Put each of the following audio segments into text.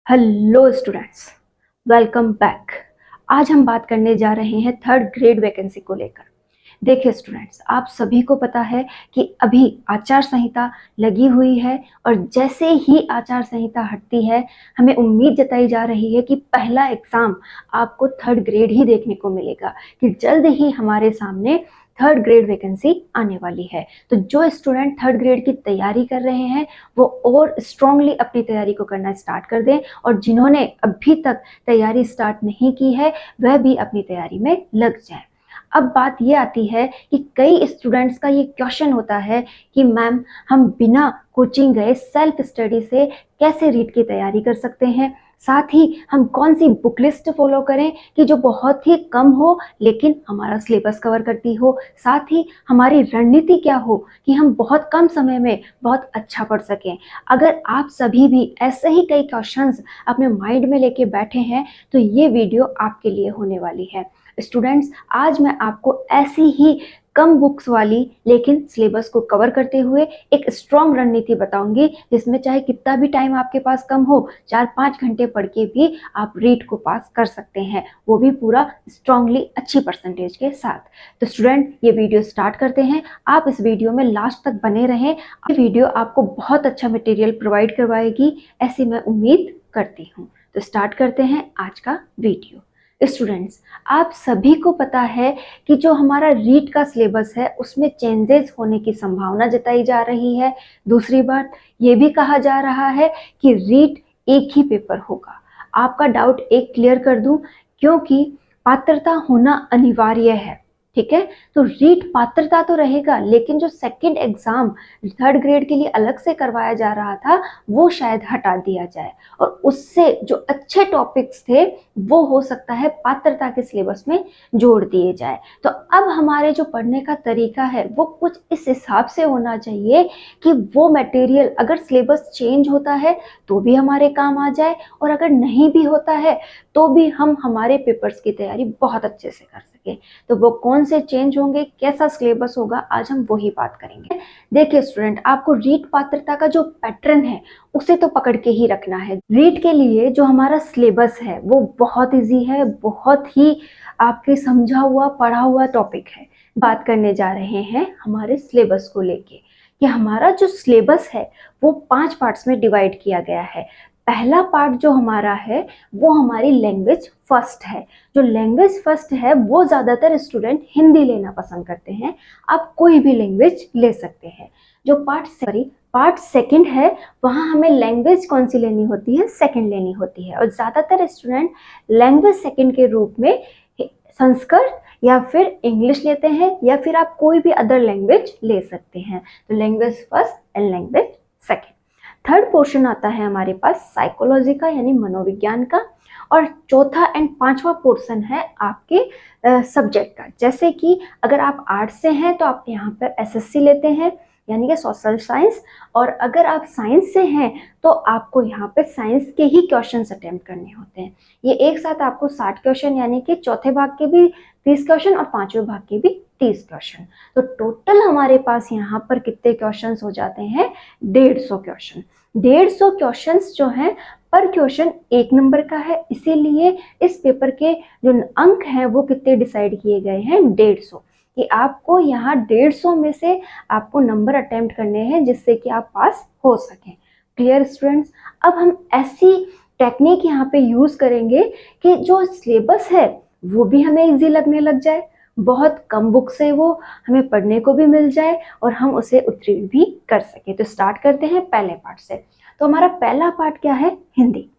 Hello students, welcome back. आज हम बात करने जा रहे हैं थर्ड ग्रेड वैकेंसी को लेकर। देखिए स्टूडेंट्स, आप सभी को पता है कि अभी आचार संहिता लगी हुई है और जैसे ही आचार संहिता हटती है हमें उम्मीद जताई जा रही है कि पहला एग्जाम आपको थर्ड ग्रेड ही देखने को मिलेगा, कि जल्द ही हमारे सामने थर्ड ग्रेड वैकेंसी आने वाली है। तो जो स्टूडेंट थर्ड ग्रेड की तैयारी कर रहे हैं वो और स्ट्रांगली अपनी तैयारी को करना स्टार्ट कर दें, और जिन्होंने अभी तक तैयारी स्टार्ट नहीं की है वह भी अपनी तैयारी में लग जाए। अब बात ये आती है कि कई स्टूडेंट्स का ये क्वेश्चन होता है कि मैम, हम बिना कोचिंग गए सेल्फ स्टडी से कैसे रीट की तैयारी कर सकते हैं, साथ ही हम कौन सी बुक लिस्ट फॉलो करें कि जो बहुत ही कम हो लेकिन हमारा सिलेबस कवर करती हो, साथ ही हमारी रणनीति क्या हो कि हम बहुत कम समय में बहुत अच्छा पढ़ सकें। अगर आप सभी भी ऐसे ही कई क्वेश्चंस अपने माइंड में लेके बैठे हैं तो ये वीडियो आपके लिए होने वाली है। स्टूडेंट्स, आज मैं आपको ऐसी ही कम बुक्स वाली लेकिन सिलेबस को कवर करते हुए एक स्ट्रॉन्ग रणनीति बताऊंगी, जिसमें चाहे कितना भी टाइम आपके पास कम हो, 4-5 घंटे पढ़ के भी आप रीट को पास कर सकते हैं, वो भी पूरा स्ट्रांगली अच्छी परसेंटेज के साथ। तो स्टूडेंट, ये वीडियो स्टार्ट करते हैं। आप इस वीडियो में लास्ट तक बने रहें। ये वीडियो आपको बहुत अच्छा मटेरियल प्रोवाइड करवाएगी, ऐसी मैं उम्मीद करती हूँ। तो स्टार्ट करते हैं आज का वीडियो। स्टूडेंट्स, आप सभी को पता है कि जो हमारा रीट का सिलेबस है उसमें चेंजेस होने की संभावना जताई जा रही है। दूसरी बात, ये भी कहा जा रहा है कि रीट एक ही पेपर होगा। आपका डाउट एक क्लियर कर दूं, क्योंकि पात्रता होना अनिवार्य है, ठीक है। तो रीट पात्रता तो रहेगा, लेकिन जो सेकंड एग्जाम थर्ड ग्रेड के लिए अलग से करवाया जा रहा था वो शायद हटा दिया जाए, और उससे जो अच्छे टॉपिक्स थे वो हो सकता है पात्रता के सिलेबस में जोड़ दिए जाए। तो अब हमारे जो पढ़ने का तरीका है वो कुछ इस हिसाब से होना चाहिए कि वो मटेरियल अगर सिलेबस चेंज होता है तो भी हमारे काम आ जाए, और अगर नहीं भी होता है तो भी हम हमारे पेपर्स की तैयारी बहुत अच्छे से कर सकें। तो वो कौन से चेंज होंगे, कैसा सिलेबस होगा, आज हम वही बात करेंगे। देखिए स्टूडेंट, आपको रीट पात्रता का जो पैटर्न है उसे तो पकड़ के ही रखना है। रीट के लिए जो हमारा सिलेबस है वो बहुत इजी है, बहुत ही आपके समझा हुआ पढ़ा हुआ टॉपिक है। बात करने जा रहे हैं हमारे सिलेबस को लेके कि हमारा जो सिलेबस है वो 5 पार्ट्स में डिवाइड किया गया है। पहला पार्ट जो हमारा है वो हमारी लैंग्वेज फर्स्ट है। जो लैंग्वेज फर्स्ट है वो ज़्यादातर स्टूडेंट हिंदी लेना पसंद करते हैं, आप कोई भी लैंग्वेज ले सकते हैं। जो पार्ट सेकंड है वहाँ हमें लैंग्वेज कौन सी लेनी होती है, सेकंड लेनी होती है, और ज़्यादातर स्टूडेंट लैंग्वेज सेकंड के रूप में संस्कृत या फिर इंग्लिश लेते हैं, या फिर आप कोई भी अदर लैंग्वेज ले सकते हैं। तो language first and language second. Third portion आता है हमारे पास साइकोलॉजी का, यानी मनोविज्ञान का, और चौथा एंड पांचवा पोर्शन है आपके सब्जेक्ट का। जैसे कि अगर आप आर्ट्स से हैं तो आप यहाँ पर एसएससी लेते हैं, यानी कि सोशल साइंस, और अगर आप साइंस से हैं तो आपको यहाँ पे साइंस के ही क्वेश्चंस अटेम्प्ट करने होते हैं। ये एक साथ आपको 60 क्वेश्चन, यानी कि चौथे भाग के भी 30 क्वेश्चन और पांचवें भाग के भी 30 क्वेश्चन। तो टोटल हमारे पास यहाँ पर कितने क्वेश्चंस हो जाते हैं, 150 क्वेश्चन। 150 क्वेश्चंस जो हैं पर क्वेश्चन 1 नंबर का है, इसीलिए इस पेपर के जो अंक हैं वो कितने डिसाइड किए गए हैं, 150, कि आपको यहाँ 150 में से आपको नंबर अटेम्प्ट करने हैं जिससे कि आप पास हो सकें। Clear students? अब हम ऐसी टेक्निक यहाँ पे यूज करेंगे कि जो सिलेबस है वो भी हमें इजी लगने लग जाए, बहुत कम बुक से वो हमें पढ़ने को भी मिल जाए और हम उसे उत्तीर्ण भी कर सके। तो स्टार्ट करते हैं पहले पार्ट से। तो हमारा पहला पार्ट क्या है, हिंदी।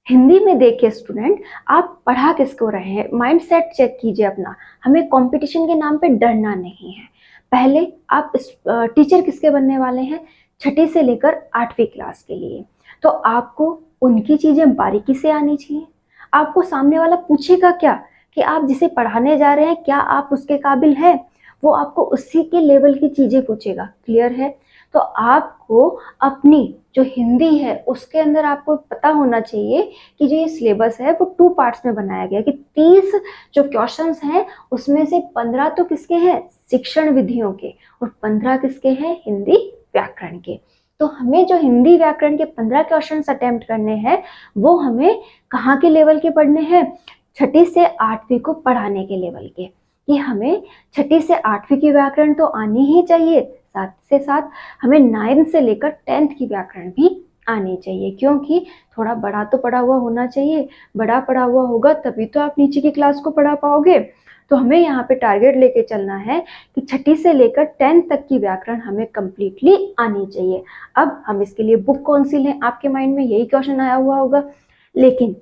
हिंदी में देखिए स्टूडेंट, आप पढ़ा किसको रहे हैं, माइंड सेट चेक कीजिए अपना। हमें कंपटीशन के नाम पे डरना नहीं है। पहले आप टीचर किसके बनने वाले हैं, 6ठी से लेकर 8वीं क्लास के लिए। तो आपको उनकी चीजें बारीकी से आनी चाहिए। आपको सामने वाला पूछेगा क्या कि आप जिसे पढ़ाने जा रहे हैं क्या आप उसके काबिल हैं, वो आपको उसी के लेवल की चीजें पूछेगा। क्लियर है? तो आपको अपनी जो हिंदी है उसके अंदर आपको पता होना चाहिए कि जो ये सिलेबस है वो 2 पार्ट्स में बनाया गया, कि 30 जो क्वेश्चंस हैं उसमें से 15 तो किसके हैं, शिक्षण विधियों के, और 15 किसके हैं, हिंदी व्याकरण के। तो हमें जो हिंदी व्याकरण के 15 क्वेश्चंस अटेम्प्ट करने हैं वो हमें कहाँ के लेवल के पढ़ने हैं, 6ठी से 8वीं को पढ़ाने के लेवल के। कि हमें 6ठी से 8वीं की व्याकरण तो आनी ही चाहिए, साथ से साथ हमें 9th से लेकर 10th की व्याकरण भी आनी चाहिए, क्योंकि थोड़ा बड़ा तो पढ़ा हुआ होना चाहिए। बड़ा पढ़ा हुआ होगा तभी तो आप नीचे की क्लास को पढ़ा पाओगे। तो हमें यहाँ पे टारगेट लेके चलना है कि 6ठी से लेकर 10th तक की व्याकरण हमें कंप्लीटली आनी चाहिए। अब हम इसके लिए बुक कौन सी लें, आपके माइंड में यही क्वेश्चन आया हुआ होगा। लेकिन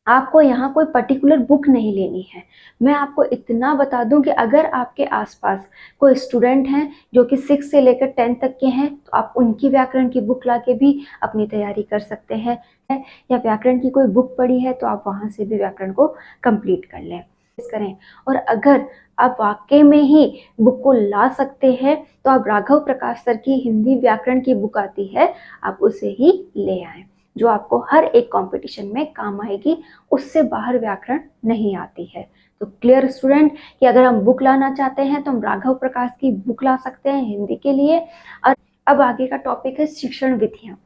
आपको यहाँ कोई पर्टिकुलर बुक नहीं लेनी है। मैं आपको इतना बता दूं कि अगर आपके आसपास कोई स्टूडेंट हैं जो कि 6 से लेकर 10 तक के हैं, तो आप उनकी व्याकरण की बुक लाके भी अपनी तैयारी कर सकते हैं। या व्याकरण की कोई बुक पढ़ी है तो आप वहाँ से भी व्याकरण को कंप्लीट कर लें करें। और अगर आप वाकई में ही बुक को ला सकते हैं तो आप राघव प्रकाश सर की हिंदी व्याकरण की बुक आती है, आप उसे ही ले आएं, जो आपको हर एक कंपटीशन में काम आएगी। उससे बाहर व्याकरण नहीं आती है। तो क्लियर स्टूडेंट कि अगर हम बुक लाना चाहते हैं तो हम राघव प्रकाश की बुक ला सकते हैं हिंदी के लिए। और अब आगे का टॉपिक है शिक्षण विधियाँ।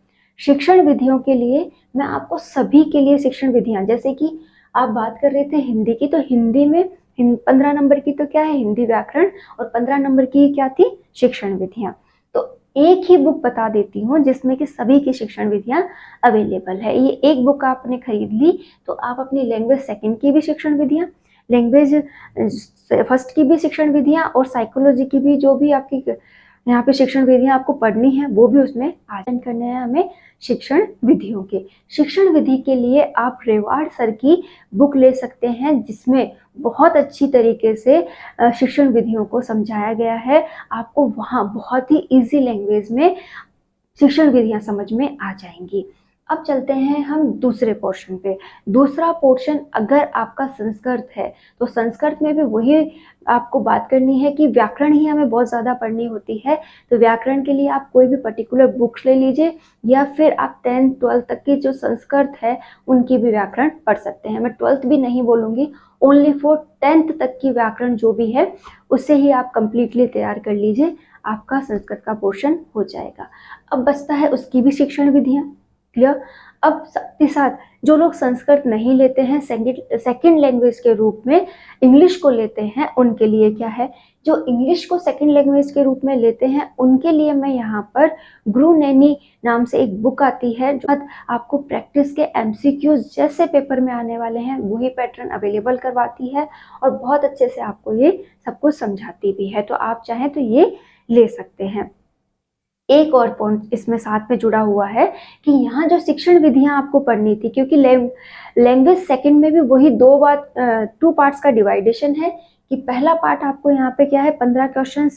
शिक्षण विधियों के लिए मैं आपको सभी के लिए शिक्षण विधियाँ, जैसे कि आप बात कर रहे थे हिंदी की, तो हिंदी में 15 नंबर की तो क्या है, हिंदी व्याकरण, और 15 नंबर की क्या थी, शिक्षण विधियाँ। तो एक ही बुक बता देती हूँ जिसमें कि सभी की शिक्षण विधियाँ अवेलेबल है। ये एक बुक आपने खरीद ली तो आप अपनी लैंग्वेज सेकंड की भी शिक्षण विधियाँ, लैंग्वेज फर्स्ट की भी शिक्षण विधियाँ, और साइकोलॉजी की भी जो भी आपकी यहाँ पे शिक्षण विधियाँ आपको पढ़नी है वो भी उसमें अटेंड करने हैं हमें शिक्षण विधियों के। शिक्षण विधि के लिए आप रेवाड़ सर की बुक ले सकते हैं, जिसमें बहुत अच्छी तरीके से शिक्षण विधियों को समझाया गया है। आपको वहाँ बहुत ही इजी लैंग्वेज में शिक्षण विधियाँ समझ में आ जाएंगी। अब चलते हैं हम दूसरे पोर्शन पे। दूसरा पोर्शन अगर आपका संस्कृत है तो संस्कृत में भी वही आपको बात करनी है कि व्याकरण ही हमें बहुत ज़्यादा पढ़नी होती है। तो व्याकरण के लिए आप कोई भी पर्टिकुलर बुक्स ले लीजिए, या फिर आप 10th 12th तक की जो संस्कृत है उनकी भी व्याकरण पढ़ सकते हैं। मैं 12th भी नहीं बोलूँगी, ओनली फॉर 10th तक की व्याकरण जो भी है उससे ही आप कंप्लीटली तैयार कर लीजिए, आपका संस्कृत का पोर्शन हो जाएगा। अब बचता है उसकी भी शिक्षण विधियाँ। क्लियर। अब साथ ही साथ जो लोग संस्कृत नहीं लेते हैं, सेकंड लैंग्वेज के रूप में इंग्लिश को लेते हैं, उनके लिए क्या है, जो इंग्लिश को सेकंड लैंग्वेज के रूप में लेते हैं उनके लिए मैं यहाँ पर गुरु नैनी नाम से एक बुक आती है, जो आपको प्रैक्टिस के MCQs जैसे पेपर में आने वाले हैं वही पैटर्न अवेलेबल करवाती है, और बहुत अच्छे से आपको ये सब कुछ समझाती भी है। तो आप चाहें तो ये ले सकते हैं। एक और पॉइंट इसमें साथ में जुड़ा हुआ है कि यहाँ जो शिक्षण विधियाँ आपको पढ़नी थी, क्योंकि लैंग्वेज सेकंड में भी वही 2 पार्ट्स का डिवाइडेशन है कि पहला पार्ट आपको यहाँ पे क्या है, 15 क्वेश्चन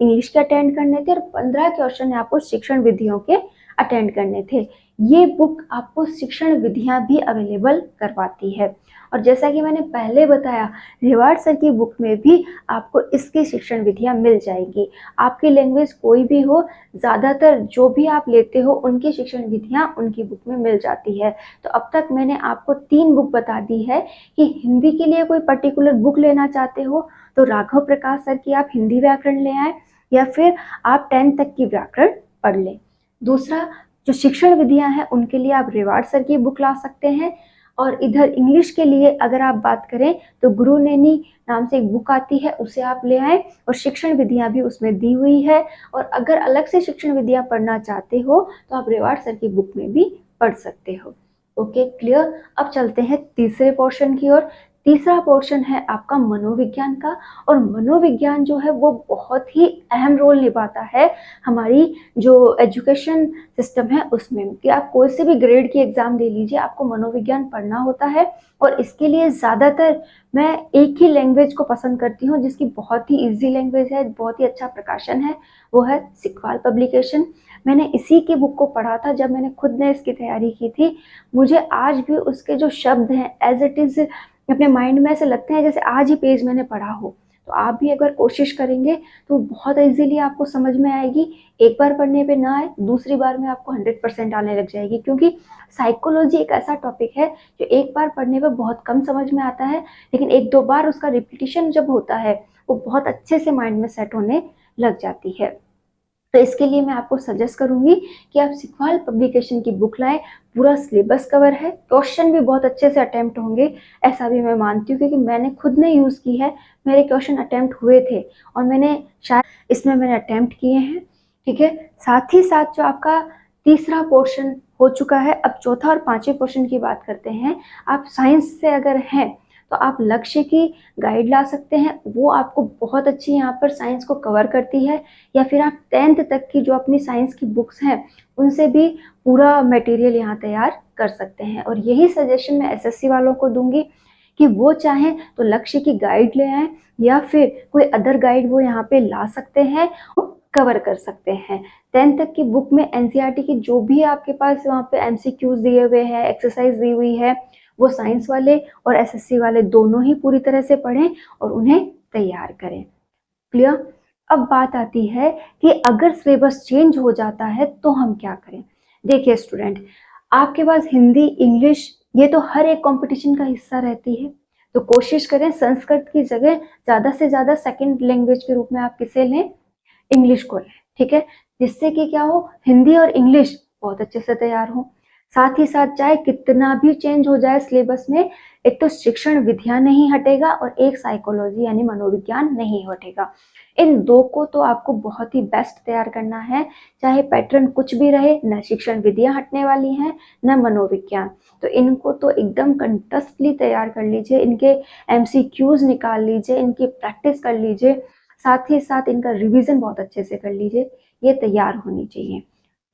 इंग्लिश के अटेंड करने थे और 15 क्वेश्चन आपको शिक्षण विधियों के अटेंड करने थे। ये बुक आपको शिक्षण विधियाँ भी अवेलेबल करवाती है। और जैसा कि मैंने पहले बताया, रेवाड़ सर की बुक में भी आपको इसकी शिक्षण विधियाँ मिल जाएंगी। आपकी लैंग्वेज कोई भी हो, ज़्यादातर जो भी आप लेते हो उनकी शिक्षण विधियाँ उनकी बुक में मिल जाती है। तो अब तक मैंने आपको 3 बुक बता दी है कि हिंदी के लिए कोई पर्टिकुलर बुक लेना चाहते हो तो राघव प्रकाश सर की आप हिंदी व्याकरण ले आए, या फिर आप 10th तक की व्याकरण पढ़ लें। दूसरा, जो शिक्षण विधियाँ हैं उनके लिए आप रेवाड़ सर की बुक ला सकते हैं। और इधर इंग्लिश के लिए अगर आप बात करें तो गुरु नैनी नाम से एक बुक आती है, उसे आप ले आएँ, और शिक्षण विधियाँ भी उसमें दी हुई है। और अगर अलग से शिक्षण विधियाँ पढ़ना चाहते हो तो आप रेवाड़ सर की बुक में भी पढ़ सकते हो। Okay, clear. अब चलते हैं तीसरे पोर्शन की ओर। तीसरा पोर्शन है आपका मनोविज्ञान का, और मनोविज्ञान जो है वो बहुत ही अहम रोल निभाता है हमारी जो एजुकेशन सिस्टम है उसमें। कि आप कोई से भी ग्रेड की एग्जाम दे लीजिए, आपको मनोविज्ञान पढ़ना होता है। और इसके लिए ज़्यादातर मैं एक ही लैंग्वेज को पसंद करती हूँ जिसकी बहुत ही ईजी लैंग्वेज है, बहुत ही अच्छा प्रकाशन है, वो है सिकवाल पब्लिकेशन। मैंने इसी की बुक को पढ़ा था जब मैंने खुद ने इसकी तैयारी की थी। मुझे आज भी उसके जो शब्द हैं एज इट इज़ अपने माइंड में ऐसे लगते हैं जैसे आज ही पेज मैंने पढ़ा हो। तो आप भी अगर कोशिश करेंगे तो बहुत इजीली आपको समझ में आएगी। एक बार पढ़ने पे ना आए, दूसरी बार में आपको 100% आने लग जाएगी, क्योंकि साइकोलॉजी एक ऐसा टॉपिक है जो एक बार पढ़ने पे बहुत कम समझ में आता है, लेकिन 1-2 बार उसका रिपीटिशन जब होता है वो बहुत अच्छे से माइंड में सेट होने लग जाती है। तो इसके लिए मैं आपको सजेस्ट करूंगी कि आप सिखवाल पब्लिकेशन की बुक लाएं। पूरा सिलेबस कवर है, क्वेश्चन भी बहुत अच्छे से अटेम्प्ट होंगे, ऐसा भी मैं मानती हूँ क्योंकि मैंने खुद ने यूज़ की है। मेरे क्वेश्चन अटेम्प्ट हुए थे और मैंने शायद इसमें मैंने अटेम्प्ट किए हैं। ठीक है, साथ ही साथ जो आपका तीसरा पोर्शन हो चुका है, अब चौथा और पांचवें पोर्शन की बात करते हैं। आप साइंस से अगर हैं तो आप लक्ष्य की गाइड ला सकते हैं, वो आपको बहुत अच्छी यहाँ पर साइंस को कवर करती है। या फिर आप 10th तक की जो अपनी साइंस की बुक्स हैं उनसे भी पूरा मटेरियल यहाँ तैयार कर सकते हैं। और यही सजेशन मैं एसएससी वालों को दूंगी कि वो चाहें तो लक्ष्य की गाइड ले आएं या फिर कोई अदर गाइड वो यहाँ पे ला सकते हैं, कवर कर सकते हैं। 10th तक की बुक में एनसीईआरटी की जो भी आपके पास वहाँ पे एमसीक्यूज दिए हुए हैं, एक्सरसाइज दी हुई है, वो साइंस वाले और एसएससी वाले दोनों ही पूरी तरह से पढ़ें और उन्हें तैयार करें। क्लियर। अब बात आती है कि अगर सिलेबस चेंज हो जाता है तो हम क्या करें। देखिए स्टूडेंट, आपके पास हिंदी, इंग्लिश ये तो हर एक कंपटीशन का हिस्सा रहती है, तो कोशिश करें संस्कृत की जगह ज़्यादा से ज़्यादा सेकंड लैंग्वेज के रूप में आप किसे लें, इंग्लिश को लें। ठीक है, जिससे कि क्या हो, हिंदी और इंग्लिश बहुत अच्छे से तैयार हो। साथ ही साथ चाहे कितना भी चेंज हो जाए सिलेबस में, एक तो शिक्षण विद्या नहीं हटेगा और एक साइकोलॉजी यानी मनोविज्ञान नहीं हटेगा। इन दो को तो आपको बहुत ही बेस्ट तैयार करना है, चाहे पैटर्न कुछ भी रहे, न शिक्षण विद्या हटने वाली है न मनोविज्ञान। तो इनको तो एकदम कंटस्टली तैयार कर लीजिए, इनके एमसीक्यूज निकाल लीजिए, इनकी प्रैक्टिस कर लीजिए, साथ ही साथ इनका रिवीजन बहुत अच्छे से कर लीजिए, ये तैयार होनी चाहिए।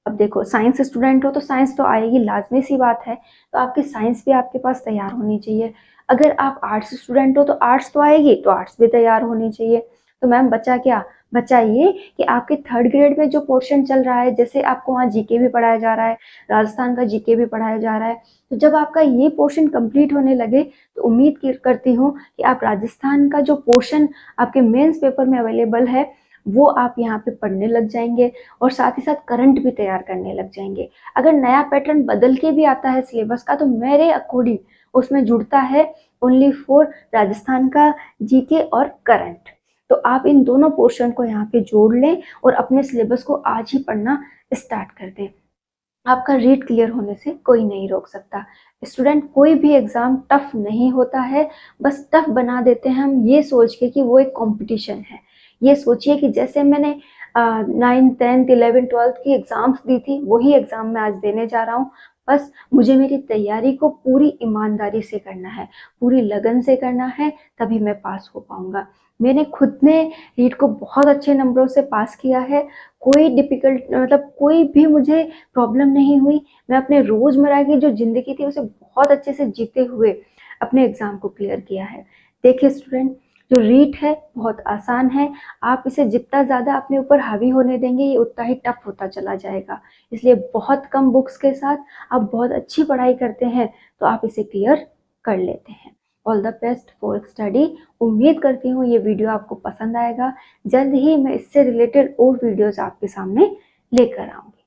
अब देखो, साइंस स्टूडेंट हो तो साइंस तो आएगी, लाजमी सी बात है, तो आपकी साइंस भी आपके पास तैयार होनी चाहिए। अगर आप आर्ट्स स्टूडेंट हो तो आर्ट्स तो आएगी, तो आर्ट्स भी तैयार होनी चाहिए। तो मैम बचा क्या, बचा ये कि आपके 3rd ग्रेड में जो पोर्शन चल रहा है, जैसे आपको वहाँ जीके भी पढ़ाया जा रहा है, राजस्थान का जीके भी पढ़ाया जा रहा है, तो जब आपका ये पोर्शन कंप्लीट होने लगे तो उम्मीद करती हूँ कि आप राजस्थान का जो पोर्शन आपके मेंस पेपर में अवेलेबल है वो आप यहाँ पे पढ़ने लग जाएंगे और साथ ही साथ करंट भी तैयार करने लग जाएंगे। अगर नया पैटर्न बदल के भी आता है सिलेबस का तो मेरे अकॉर्डिंग उसमें जुड़ता है ओनली फॉर राजस्थान का जीके और करंट। तो आप इन दोनों पोर्शन को यहाँ पे जोड़ लें और अपने सिलेबस को आज ही पढ़ना स्टार्ट कर दें। आपका रीड क्लियर होने से कोई नहीं रोक सकता। स्टूडेंट, कोई भी एग्जाम टफ नहीं होता है, बस टफ बना देते हैं हम ये सोच के कि वो एक कंपटीशन है। ये सोचिए कि जैसे मैंने 9th 10th 11th 12th की एग्जाम्स दी थी, वही एग्जाम मैं आज देने जा रहा हूँ। बस मुझे मेरी तैयारी को पूरी ईमानदारी से करना है, पूरी लगन से करना है, तभी मैं पास हो पाऊंगा। मैंने खुद ने रीड को बहुत अच्छे नंबरों से पास किया है, कोई डिफिकल्ट मतलब कोई भी मुझे प्रॉब्लम नहीं हुई। मैं अपने रोजमर्रा की जो जिंदगी थी उसे बहुत अच्छे से जीते हुए अपने एग्जाम को क्लियर किया है। देखिए स्टूडेंट, जो रीट है बहुत आसान है, आप इसे जितना ज़्यादा अपने ऊपर हावी होने देंगे ये उतना ही टफ होता चला जाएगा। इसलिए बहुत कम बुक्स के साथ आप बहुत अच्छी पढ़ाई करते हैं तो आप इसे क्लियर कर लेते हैं। All the best for study. उम्मीद करती हूँ ये वीडियो आपको पसंद आएगा। जल्द ही मैं इससे रिलेटेड और वीडियोज़ आपके सामने लेकर आऊँगी।